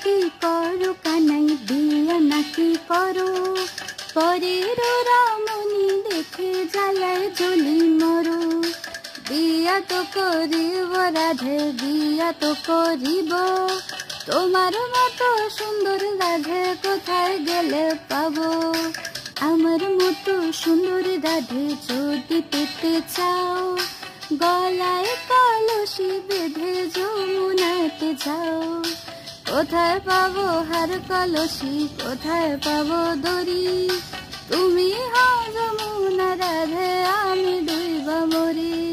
কি করো কানাই বিয়া নাকি করো, পরের রমণী দেখে জ্বালায় জ্বলি মরো। বিয়া তো করিব রাধে, বিয়া তো করিব, তোমার মতো সুন্দর রাধে কোথায় গেলে পাবো। আমার মতো সুন্দর রাধে যদি পেতে চাও, গলায় কলসি বেঁধে যমুনাতে যাও। কোথায় পাবো হার কলসি, কোথায় পাবো দড়ি, তুমি হও যমুনা রাধে, আমি ডুইবা মরি।